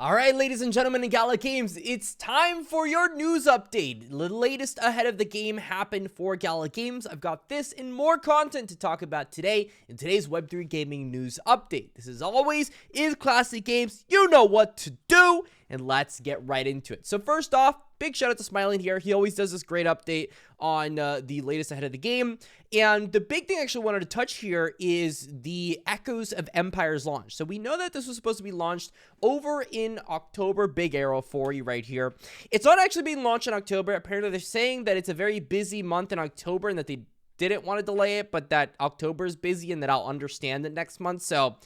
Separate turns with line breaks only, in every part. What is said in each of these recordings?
All right, ladies and gentlemen in Gala Games, it's time for your news update. The latest ahead of the game happened for Gala Games. I've got this and more content to talk about today in today's Web3 Gaming News Update. This, as always, is Classic Games. You know what to do, and let's get right into it. So first off, big shout out to Smiling here. He always does this great update on the latest ahead of the game. And the big thing I actually wanted to touch here is the Echoes of Empires launch. So we know that this was supposed to be launched over in October. Big arrow for you right here. It's not actually being launched in October. Apparently they're saying that it's a very busy month in October and that they didn't want to delay it, but that October is busy and that I'll understand it next month. So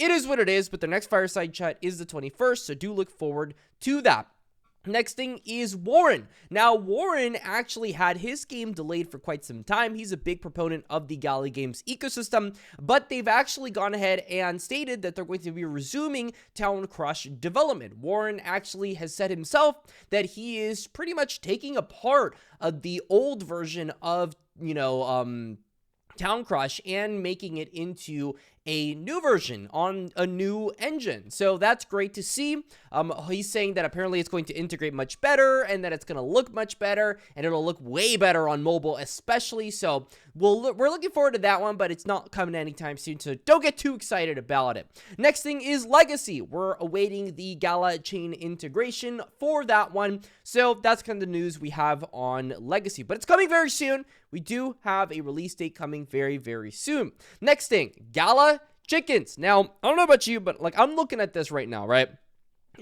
it is what it is, but the next Fireside Chat is the 21st, so do look forward to that. Next thing is Warren. Now, Warren actually had his game delayed for quite some time. He's a big proponent of the Gala Games ecosystem, but they've actually gone ahead and stated that they're going to be resuming Town Crush development. Warren actually has said himself that he is pretty much taking apart the old version of, Town Crush and making it into a new version on a new engine. So that's great to see. He's saying that apparently it's going to integrate much better and that it's going to look much better and it'll look way better on mobile especially. So we're looking forward to that one, but it's not coming anytime soon, so don't get too excited about it. Next thing is Legacy. We're awaiting the Gala chain integration for that one. So that's kind of the news we have on Legacy, but it's coming very soon. We do have a release date coming very, very soon. Next thing, Gala chickens. Now, I don't know about you, but I'm looking at this right now, right?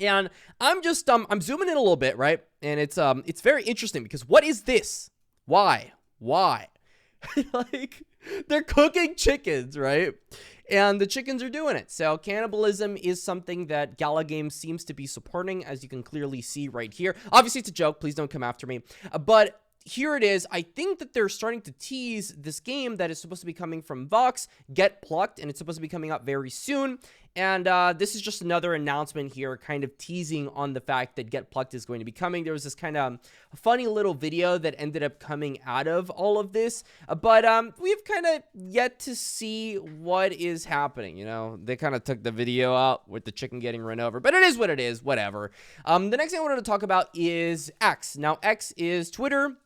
And I'm just I'm zooming in a little bit, right? And it's very interesting because what is this? Why? They're cooking chickens, right? And the chickens are doing it. So cannibalism is something that Gala Games seems to be supporting, as you can clearly see right here. Obviously, it's a joke. Please don't come after me. But here it is. I think that they're starting to tease this game that is supposed to be coming from Vox, Get Plucked, and it's supposed to be coming out very soon. And this is just another announcement here, kind of teasing on the fact that Get Plucked is going to be coming. There was this kind of funny little video that ended up coming out of all of this, but we've kind of yet to see what is happening. They kind of took the video out with the chicken getting run over, but it is what it is, whatever. The next thing I wanted to talk about is X. Now, X is Twitter.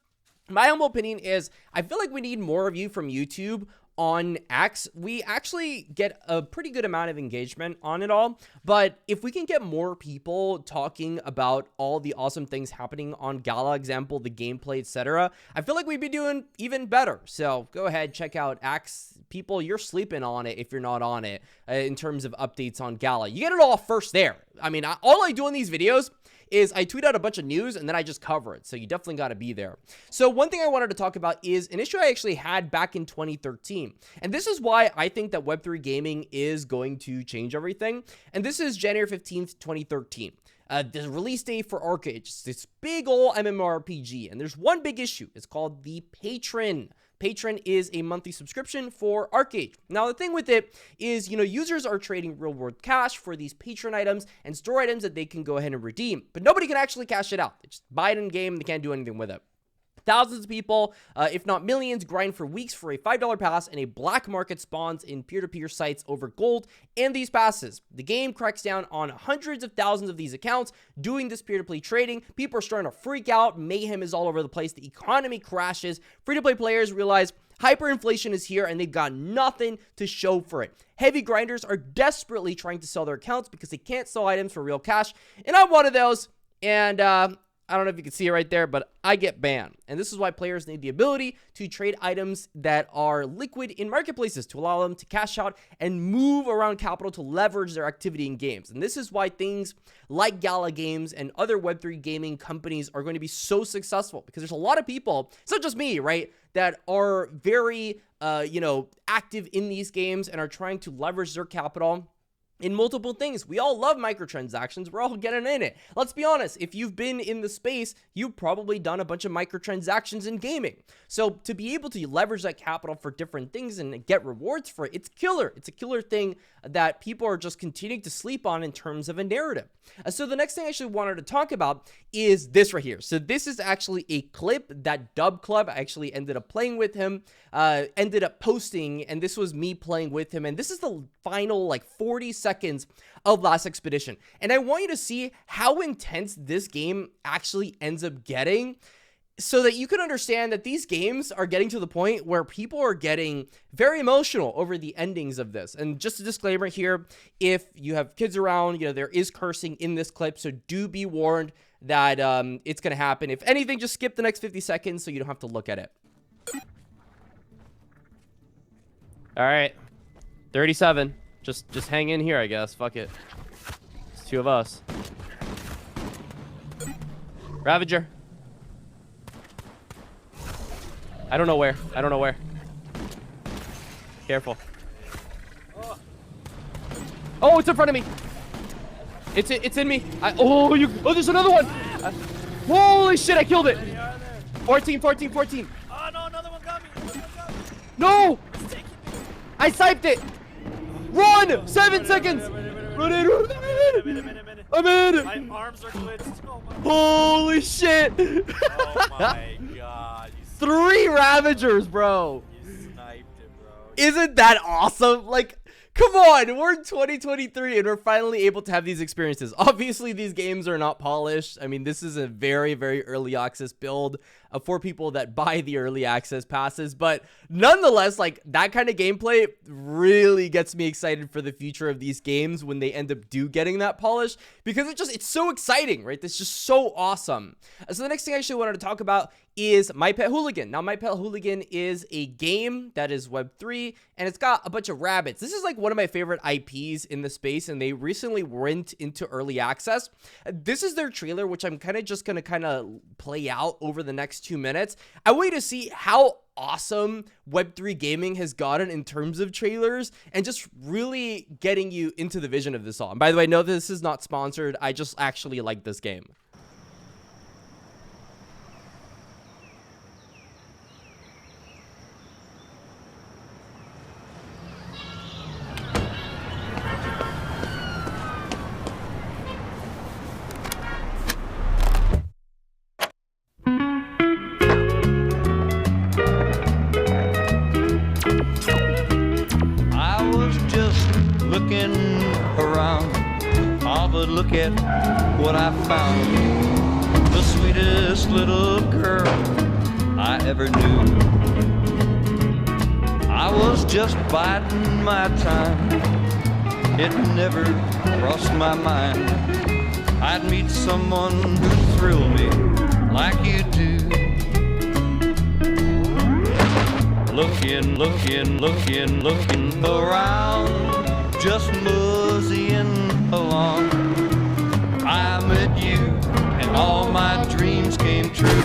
My humble opinion is I feel like we need more of you from YouTube on X. We actually get a pretty good amount of engagement on it all, but if we can get more people talking about all the awesome things happening on Gala, example, the gameplay, etc., I feel like we'd be doing even better. So go ahead, check out X. People, you're sleeping on it if you're not on it in terms of updates on Gala. You get it all first there. I mean, all I do in these videos is I tweet out a bunch of news and then I just cover it. So you definitely got to be there. So one thing I wanted to talk about is an issue I actually had back in 2013. And this is why I think that Web3 gaming is going to change everything. And this is January 15th, 2013. The release date for Arcade. It's this big old MMORPG. And there's one big issue. It's called the Patron. Patron is a monthly subscription for Arcade. Now, the thing with it is, users are trading real-world cash for these Patron items and store items that they can go ahead and redeem. But nobody can actually cash it out. They just buy it in-game. They can't do anything with it. Thousands of people, if not millions, grind for weeks for a $5 pass, and a black market spawns in peer-to-peer sites over gold and these passes. The game cracks down on hundreds of thousands of these accounts doing this peer-to-play trading. People are starting to freak out. Mayhem is all over the place. The economy crashes. Free-to-play players realize hyperinflation is here and they've got nothing to show for it. Heavy grinders are desperately trying to sell their accounts because they can't sell items for real cash, and I'm one of those. And I don't know if you can see it right there, but I get banned. And this is why players need the ability to trade items that are liquid in marketplaces to allow them to cash out and move around capital to leverage their activity in games. And this is why things like Gala Games and other Web3 gaming companies are going to be so successful, because there's a lot of people, it's not just me, right, that are very, active in these games and are trying to leverage their capital in multiple things. We all love microtransactions. We're all getting in it. Let's be honest. If you've been in the space, you've probably done a bunch of microtransactions in gaming. So to be able to leverage that capital for different things and get rewards for it, it's killer. It's a killer thing that people are just continuing to sleep on in terms of a narrative. So the next thing I actually wanted to talk about is this right here. So this is actually a clip that Dub Club actually ended up playing with him, ended up posting, and this was me playing with him. And this is the final 40 seconds seconds of Last Expedition. And I want you to see how intense this game actually ends up getting, so that you can understand that these games are getting to the point where people are getting very emotional over the endings of this. And just a disclaimer here, if you have kids around, there is cursing in this clip, so do be warned that it's going to happen. If anything, just skip the next 50 seconds so you don't have to look at it. All right, 37. Just hang in here, I guess. Fuck it. It's two of us. Ravager. I don't know where. Careful. Oh, it's in front of me. It's in me. Oh, there's another one. Holy shit, I killed it. 14.
Oh, no, another one got me.
No. I sniped it. Run. 7 seconds. Run in. I'm in.
My arms are glitched. Oh my
Holy shit.
Oh my god.
3 Ravagers, bro.
You sniped it, bro.
Isn't that awesome? Like, come on, we're in 2023 and we're finally able to have these experiences. Obviously, these games are not polished. I mean, this is a very, very early access build for people that buy the early access passes. But nonetheless, like, that kind of gameplay really gets me excited for the future of these games when they end up getting that polish, because it's so exciting, right? It's just so awesome. So the next thing I actually wanted to talk about is My Pet Hooligan. Now, My Pet Hooligan is a game that is Web3, and it's got a bunch of rabbits. This is like one of my favorite IPs in the space, and they recently went into early access. This is their trailer, which I'm just going to play out over the next 2 minutes. I want you to see how awesome Web3 gaming has gotten in terms of trailers and just really getting you into the vision of this all. And by the way, no, this is not sponsored. I just actually like this game.
Looking around, oh, but look at what I found. The sweetest little girl I ever knew. I was just biding my time. It never crossed my mind I'd meet someone who'd thrill me like you do. Looking around, just moseying along. I met you, and all my dreams came true.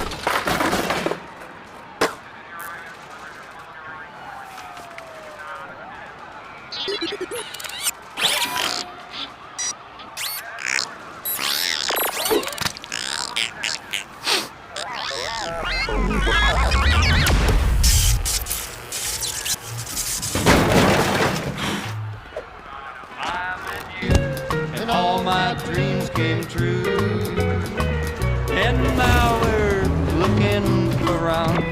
My dreams came true, and now we're looking around.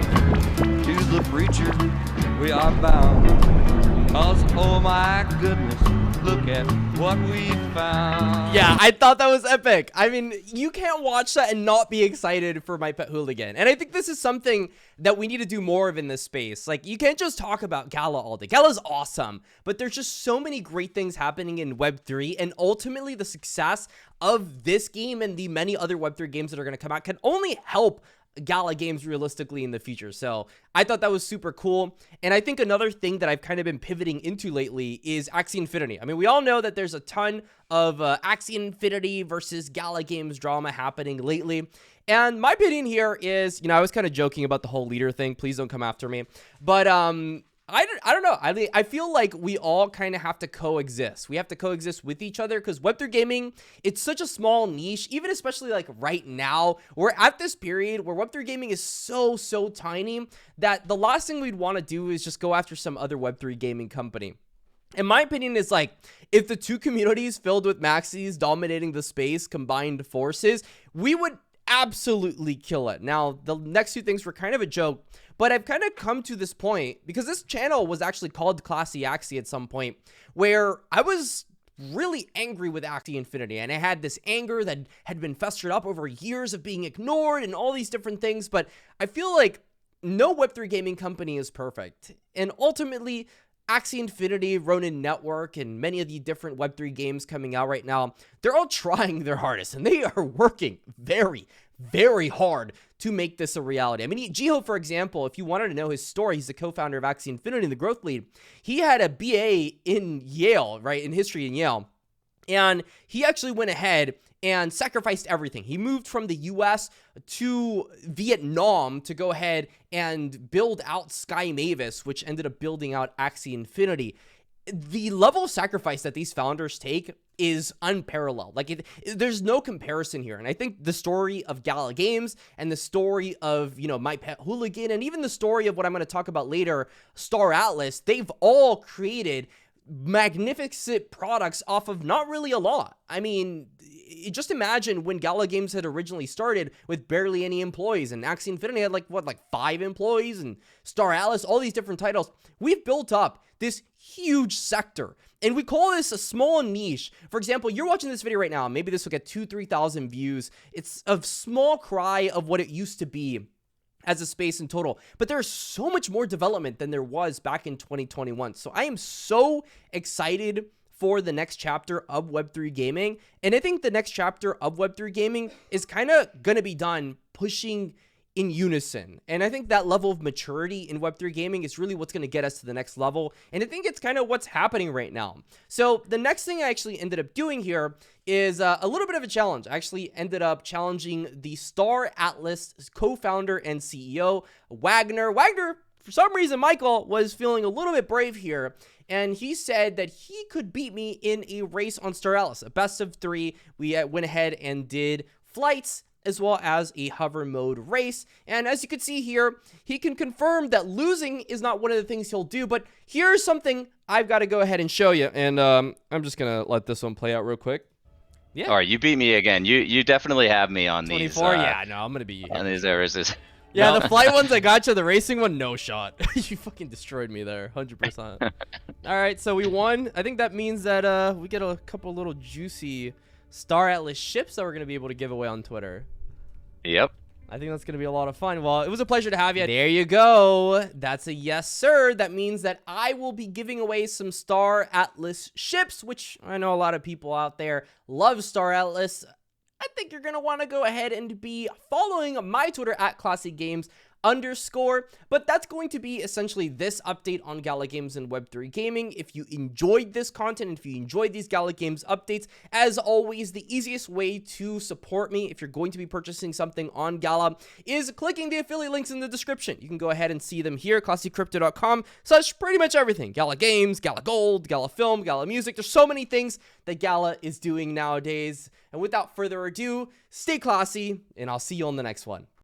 To the preacher we are bound, 'cause oh my goodness, look at what we found.
Yeah, I thought that was epic. I mean, you can't watch that and not be excited for My Pet Hooligan. And I think this is something that we need to do more of in this space. Like, you can't just talk about Gala all day. Gala's awesome, but there's just so many great things happening in Web3, and ultimately the success of this game and the many other Web3 games that are going to come out can only help Gala games realistically in the future. So I thought that was super cool. And I think another thing that I've kind of been pivoting into lately is Axie Infinity. I mean, we all know that there's a ton of Axie Infinity versus Gala games drama happening lately. And my opinion here is, I was kind of joking about the whole leader thing. Please don't come after me. But I don't know. I feel like we all kind of have to coexist. We have to coexist with each other, because Web3 gaming, it's such a small niche, even especially like right now. We're at this period where Web3 gaming is so tiny that the last thing we'd want to do is just go after some other Web3 gaming company. In my opinion, is like, if the two communities filled with maxis dominating the space combined forces, we would absolutely kill it. Now, the next two things were kind of a joke, but I've kind of come to this point, because this channel was actually called Classy Axie at some point, where I was really angry with Axie Infinity, and I had this anger that had been festered up over years of being ignored and all these different things, but I feel like no Web3 gaming company is perfect, and ultimately, Axie Infinity, Ronin Network, and many of the different Web3 games coming out right now, they're all trying their hardest, and they are working very, very hard to make this a reality. I mean, Jiho, for example, if you wanted to know his story, he's the co-founder of Axie Infinity and the growth lead. He had a BA in Yale, right, in history in Yale, and he actually went ahead and sacrificed everything. He moved from the US to Vietnam to go ahead and build out Sky Mavis, which ended up building out Axie Infinity. The level of sacrifice that these founders take is unparalleled. Like, there's no comparison here. And I think the story of Gala Games and the story of, My Pet Hooligan, and even the story of what I'm going to talk about later, Star Atlas, they've all created magnificent products off of not really a lot. I mean, just imagine when Gala Games had originally started with barely any employees, and Axie Infinity had like 5 employees, and Star Atlas, all these different titles. We've built up this huge sector, and we call this a small niche. For example, you're watching this video right now, maybe this will get 2,000-3,000 views. It's a small cry of what it used to be as a space in total, but there's so much more development than there was back in 2021. So I am so excited for the next chapter of Web3 gaming, and I think the next chapter of Web3 gaming is kind of going to be done pushing in unison, and I think that level of maturity in Web3 gaming is really what's going to get us to the next level, and I think it's kind of what's happening right now. So the next thing I actually ended up doing here is a little bit of a challenge. I actually ended up challenging the Star Atlas co-founder and CEO, Wagner. Wagner, for some reason, Michael was feeling a little bit brave here, and he said that he could beat me in a race on Star Atlas, a best of 3. We went ahead and did flights as well as a hover mode race. And as you can see here, he can confirm that losing is not one of the things he'll do, but here's something I've got to go ahead and show you. And I'm just going to let this one play out real quick.
Yeah. All right, you beat me again. You definitely have me on
24,
these.
Yeah, no, I'm going to beat you.
On these errors.
Yeah, the flight ones I got you, the racing one, no shot. You fucking destroyed me there, 100%. All right, so we won. I think that means that we get a couple little juicy Star Atlas ships that we're going to be able to give away on Twitter.
Yep.
I think that's going to be a lot of fun. Well, it was a pleasure to have you. There you go. That's a yes, sir. That means that I will be giving away some Star Atlas ships, which I know a lot of people out there love Star Atlas. I think you're going to want to go ahead and be following my Twitter at ClassyGames_. But that's going to be essentially this update on Gala Games and Web3 Gaming. If you enjoyed this content, and if you enjoyed these Gala Games updates, as always, the easiest way to support me if you're going to be purchasing something on Gala is clicking the affiliate links in the description. You can go ahead and see them here, classycrypto.com, such pretty much everything. Gala Games, Gala Gold, Gala Film, Gala Music. There's so many things that Gala is doing nowadays. And without further ado, stay classy, and I'll see you on the next one.